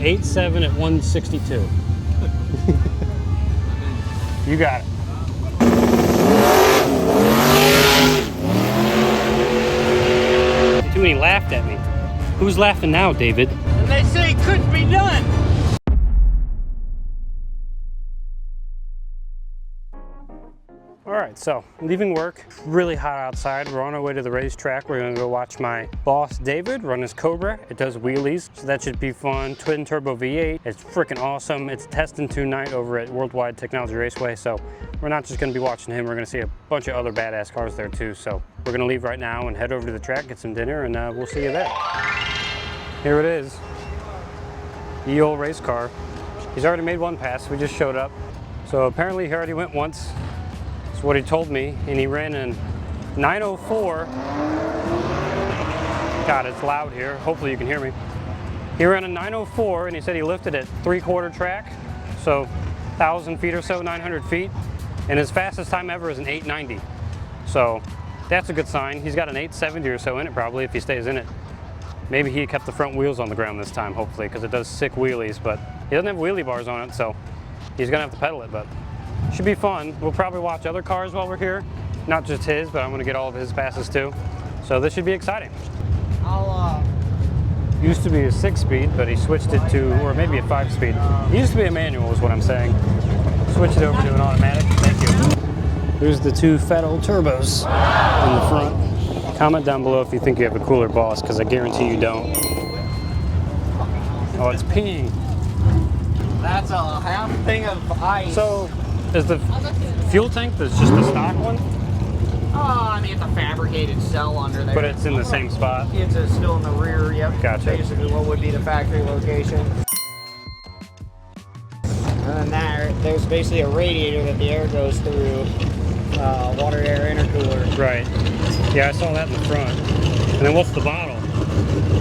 8.7 at 162. You got it. Too many laughed at me. Who's laughing now, David? And they say it couldn't be done. Alright, so leaving work, really hot outside. We're on our way to the racetrack. We're gonna go watch my boss David run his Cobra. It does wheelies, so that should be fun. Twin turbo V8, it's freaking awesome. It's test and tune night over at Worldwide Technology Raceway, so we're not just gonna be watching him, we're gonna see a bunch of other badass cars there too. So we're gonna leave right now and head over to the track, get some dinner, and we'll see you there. Here it is, the old race car. He's already made one pass, we just showed up. So apparently he already went once. That's what he told me, and he ran in 904. God, it's loud here. Hopefully you can hear me. He ran a 904, and he said he lifted at 3/4 track, so 1,000 feet or so, 900 feet, and his fastest time ever is an 890. So that's a good sign. He's got an 870 or so in it probably if he stays in it. Maybe he kept the front wheels on the ground this time, hopefully, because it does sick wheelies, but he doesn't have wheelie bars on it, so he's gonna have to pedal it, but should be fun. We'll probably watch other cars while we're here. Not just his, but I'm gonna get all of his passes too. So this should be exciting. Used to be a 6-speed, but he switched it to, or maybe a 5-speed. He used to be a manual is what I'm saying. Switched it over to an automatic, thank you. Here's the two fat old turbos in the front. Comment down below if you think you have a cooler boss, because I guarantee you don't. Oh, it's peeing. That's a half thing of ice. So, is the fuel tank that's just a stock one? Oh, I mean, it's a fabricated cell under there. But it's in the same spot? It's still in the rear, yep. Gotcha. Basically what would be the factory location. And then there's basically a radiator that the air goes through, water-air intercooler. Right. Yeah, I saw that in the front. And then what's the bottle?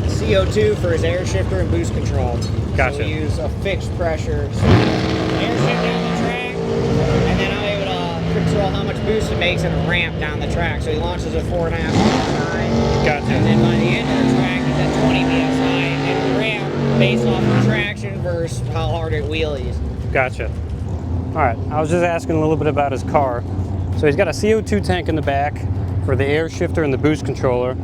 CO2 for his air shifter and boost control. Gotcha. So we use a fixed pressure. So air shift down the track, and then I'm able to control how much boost it makes in a ramp down the track. So he launches at 4.5 psi. Gotcha. And then by the end of the track, he's at 20 psi and a ramp based off the traction versus how hard it wheelies. Gotcha. All right, I was just asking a little bit about his car. So he's got a CO2 tank in the back for the air shifter and the boost controller.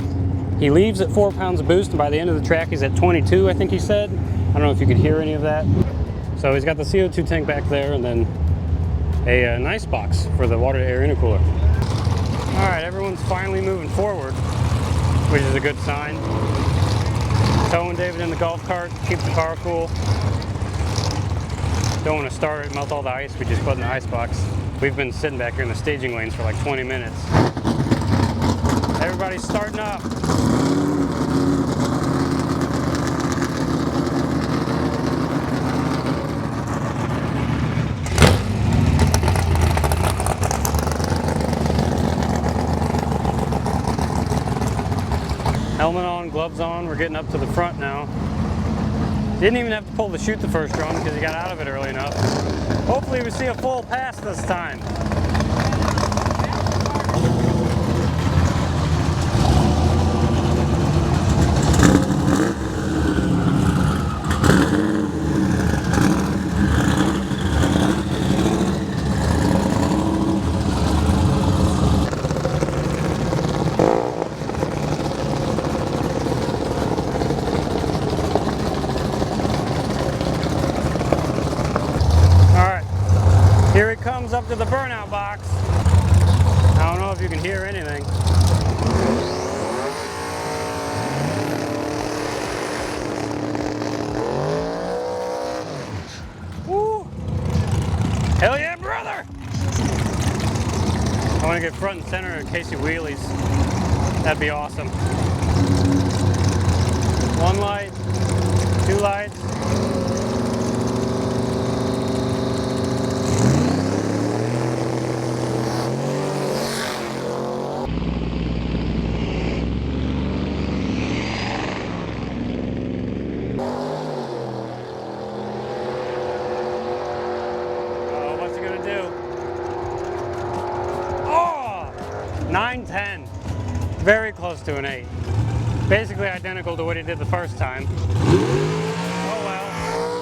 He leaves at 4 pounds of boost, and by the end of the track, he's at 22, I think he said. I don't know if you could hear any of that. So he's got the CO2 tank back there, and then a nice box for the water-to-air intercooler. All right, everyone's finally moving forward, which is a good sign. Towing David in the golf cart, keep the car cool. Don't want to start it, melt all the ice we just put in the ice box. We've been sitting back here in the staging lanes for like 20 minutes. Everybody's starting up. Helmet on, gloves on, we're getting up to the front now. Didn't even have to pull the chute the first run because he got out of it early enough. Hopefully we see a full pass this time. Comes up to the burnout box. I don't know if you can hear anything. Woo! Hell yeah, brother! I want to get front and center in case he wheelies. That'd be awesome. One light, two lights. Oh, what's it gonna do? Oh! 910. Very close to an 8. Basically identical to what he did the first time. Oh well.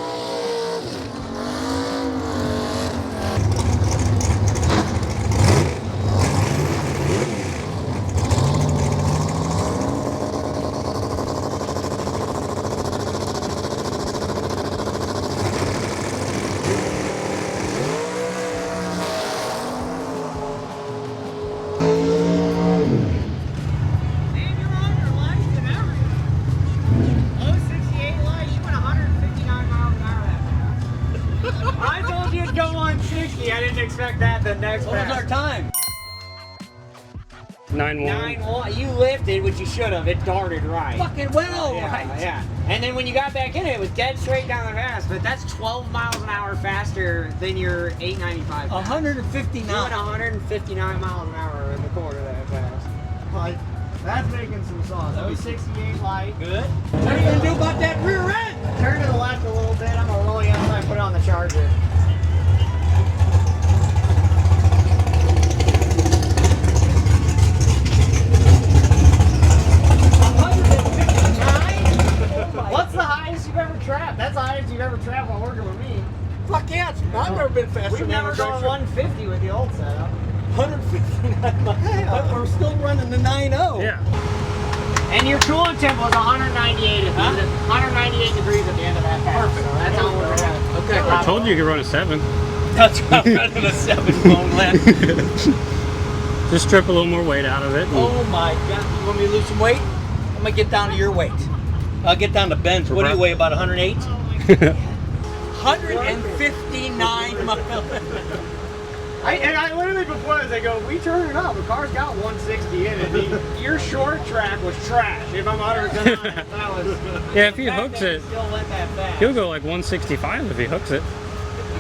60. I didn't expect that the next What was our time? 9-1. 9-1. You lifted, which you should have. It darted right. Fucking well, Yeah, right. yeah. And then when you got back in it, it was dead straight down the pass. But that's 12 miles an hour faster than your 895. 159. You went 159 miles an hour in the corner that fast. Like, that's making some sauce. That was 68 light. Good. What are you gonna do about that rear end? Turn to the left a little bit. I'm gonna roll you outside and put it on the charger. What's the highest you've ever trapped? That's the highest you've ever trapped while working with me. Fuck yeah, I've never been faster. We've never gone 150 with the old setup. 159 miles. But we're still running the 9.0. Yeah. And your coolant temp was 198 198 degrees at the end of that pass. Perfect. So that's how we're gonna. Okay. I told you you could run a 7. That's why I'm running a 7 bone left. Just strip a little more weight out of it. Oh my God. You want me to lose some weight? I'm gonna get down to your weight. I'll get down to Ben's. What do you weigh? About 108? 159 miles. I literally before this, I go, we turn it up. The car's got 160 in it. Your short track was trash. If I'm 100%, honest, that was. Yeah, if he hooks it, Still went that fast. he'll go like 165 if he hooks it.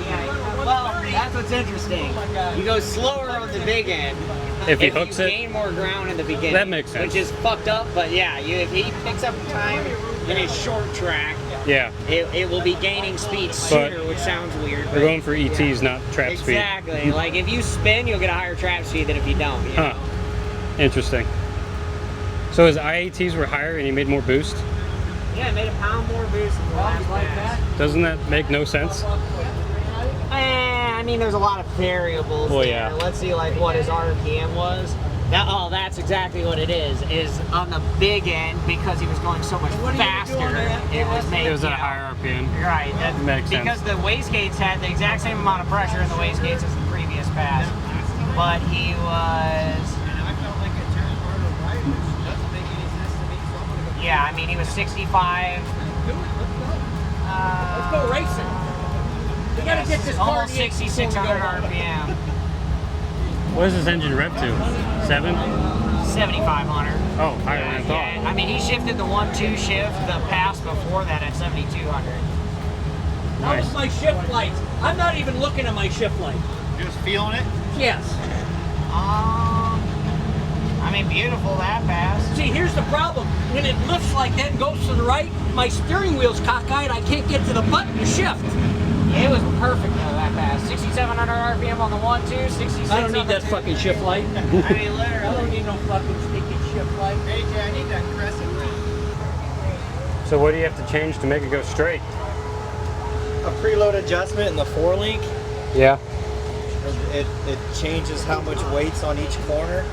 Yeah, well, that's what's interesting. You go slower on the big end. If he you hooks it, gain more ground in the beginning. That makes sense. Which is fucked up, but yeah, if he picks up time in his short track, yeah. it will be gaining speed sooner, which sounds weird. We're going for ETs, not trap speed. Exactly. Like if you spin, you'll get a higher trap speed than if you don't. You know? Huh. Interesting. So his IATs were higher and he made more boost? Yeah, it made a pound more boost than the last pass. Doesn't that make no sense? I mean, there's a lot of variables Well, there. yeah. Let's see, like, what his RPM was. That's exactly what it is. Is on the big end, because he was going so much faster, it was at a higher RPM. Right. That Makes sense. Because the wastegates had the exact same amount of pressure in the wastegates as the previous pass. But he was... Yeah, I mean, he was 65. Let's go racing. We gotta get this car almost 6,600 RPM. What is this engine rev to? 7? 7,500. Oh, higher than I thought. Yeah, I mean, he shifted the 1-2 shift the pass before that at 7,200. How was my shift light? I'm not even looking at my shift light. Just feeling it? Yes. I mean, beautiful that pass. See, here's the problem. When it lifts like that and goes to the right, my steering wheel's cockeyed. I can't get to the button to shift. It was perfect though, that pass. 6,700 RPM on the 1-2, 66. I don't need that fucking shift light. I mean, literally. I don't need no fucking sticky shift light. AJ, I need that crescent ring. So what do you have to change to make it go straight? A preload adjustment in the 4-link. Yeah. It changes how much weight's on each corner.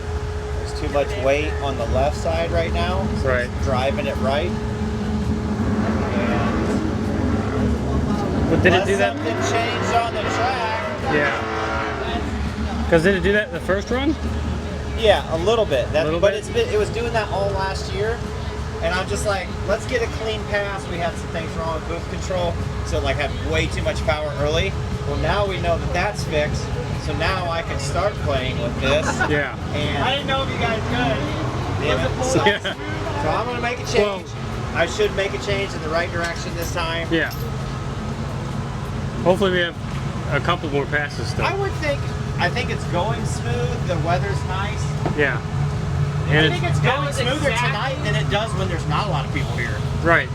There's too much weight on the left side right now. So Right. it's driving it right. But did it do that? Something changed on the track. Yeah. Because did it do that the first run? Yeah, a little bit. But bit? it was doing that all last year. And I'm just like, let's get a clean pass. We had some things wrong with boost control. So like had way too much power early. Well, now we know that that's fixed. So now I can start playing with this. Yeah. And I didn't know if you guys could. damn it. So, Yeah. so I'm going to make a change. I should make a change in the right direction this time. Yeah. Hopefully we have a couple more passes still. I think it's going smooth. The weather's nice. Yeah. I And think it's going smoother tonight than it does when there's not a lot of people here. right.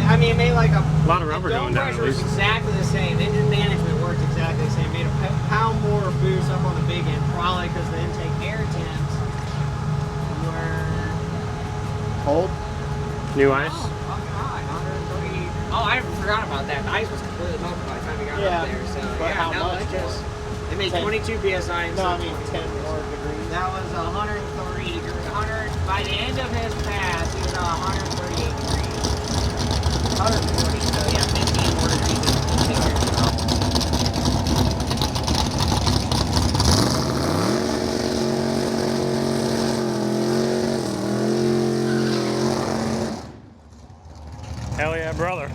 I mean, it made like a lot of rubber going down at pressure was least. exactly the same. Engine management worked exactly the same. Made a pound more boost up on the big end, probably because the intake air temps were Cold? New ice? Oh, fucking high, 130. Oh, I forgot about that. The ice was completely melted by the time we got up there. So but yeah, how no, much? it made 22 psi. No, I mean 10 more degrees. That was 103 degrees. 100 by the end of his pass, he was 138 degrees. 140. So yeah, 15 more degrees. Hell yeah, brother.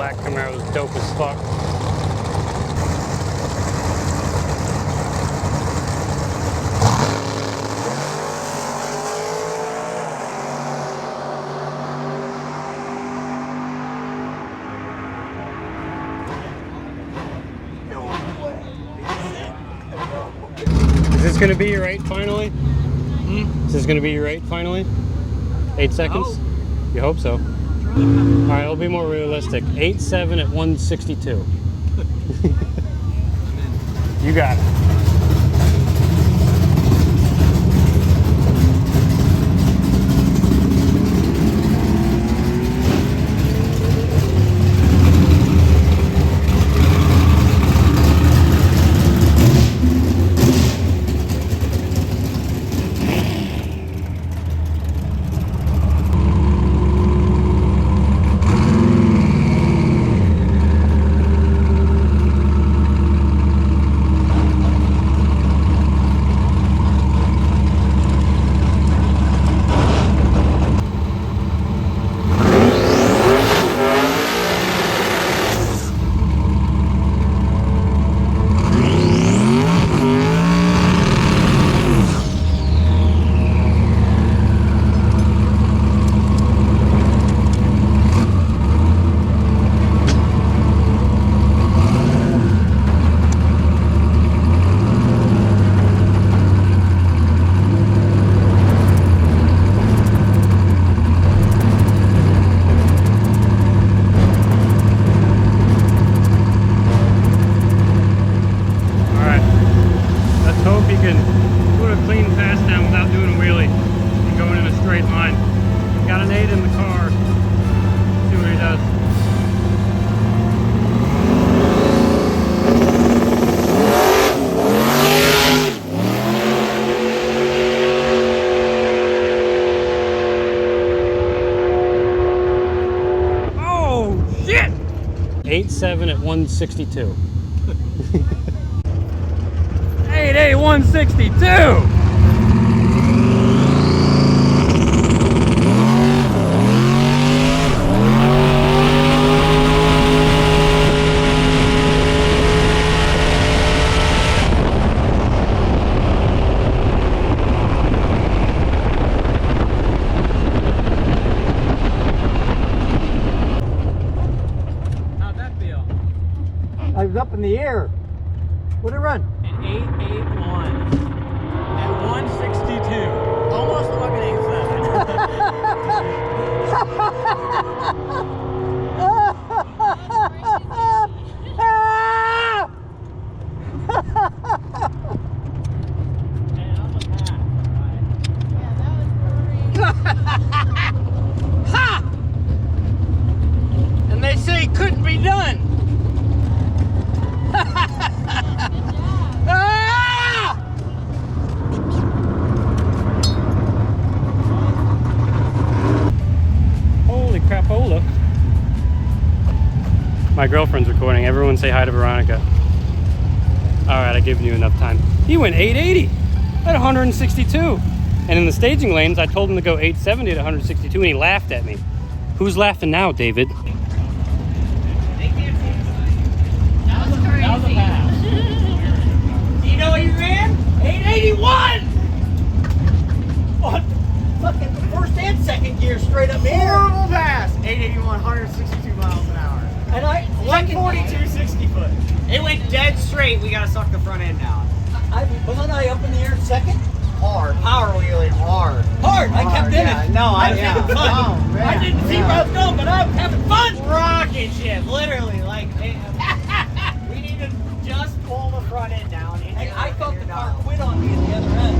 black Camaro is dope as fuck. Is this gonna be your 8 finally? Is this gonna be your 8 finally? 8 seconds? You hope so. Alright, it'll be more realistic. 8.7 at 162. You got it. Oh shit! 8.7 at 162. 8.8 162. I was up in the air. What'd it run? An 881 at 162. Almost like an 87. Ha! And they say it couldn't be done. Holy crapola. My girlfriend's recording. Everyone say hi to Veronica. Alright, I've given you enough time. He went 880 at 162. And in the staging lanes, I told him to go 870 at 162 and he laughed at me. Who's laughing now, David? You know what you ran? 881! On fucking first and second gear straight up here. Horrible pass. 881, 162 miles an hour. And I 142, 60 foot. It went dead straight. We gotta suck the front end down. wasn't I up in the air second? Hard. Power wheeling hard. Hard. I kept in yeah. it. No, I was having fun. Oh, I didn't see where I was going, but I was having fun. Rocket ship, literally. Like, we need to just pull the front end down. I thought the car quit on me at the other end.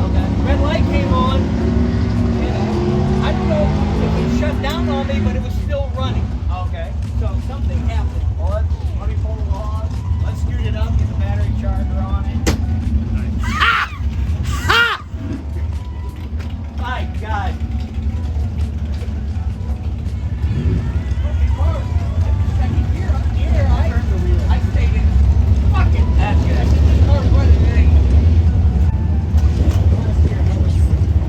Okay. Red light came on. And I don't know if it shut down on me, but it was still running. Okay. So something happened. Well, let me pull the log. Let's scoot it up, get the battery charger on it. Ha! Ha! My God. Second gear up here, I stayed in fucking that good. I said this car's running great.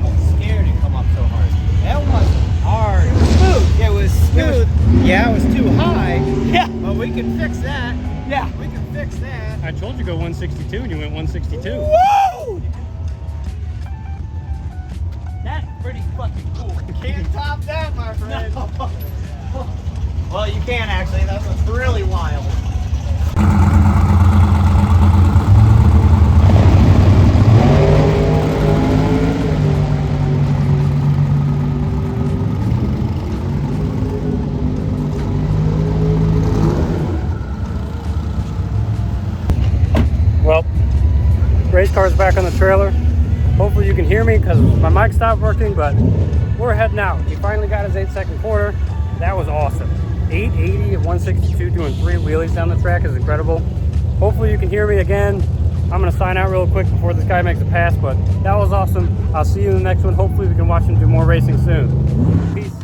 I'm scared to come up so hard. That wasn't hard. It was smooth. Yeah, it was smooth. Yeah, it was too high. 162 and you went 162. Woo! That's pretty fucking cool. Can't top that, my friend. Well, you can actually. That was really wild. Well, race car's back on the trailer. Hopefully you can hear me because my mic stopped working, but we're heading out. He finally got his 8-second quarter. That was awesome. 880 at 162 doing 3 wheelies down the track is incredible. Hopefully you can hear me again. I'm going to sign out real quick before this guy makes a pass, but that was awesome. I'll see you in the next one. Hopefully we can watch him do more racing soon. Peace.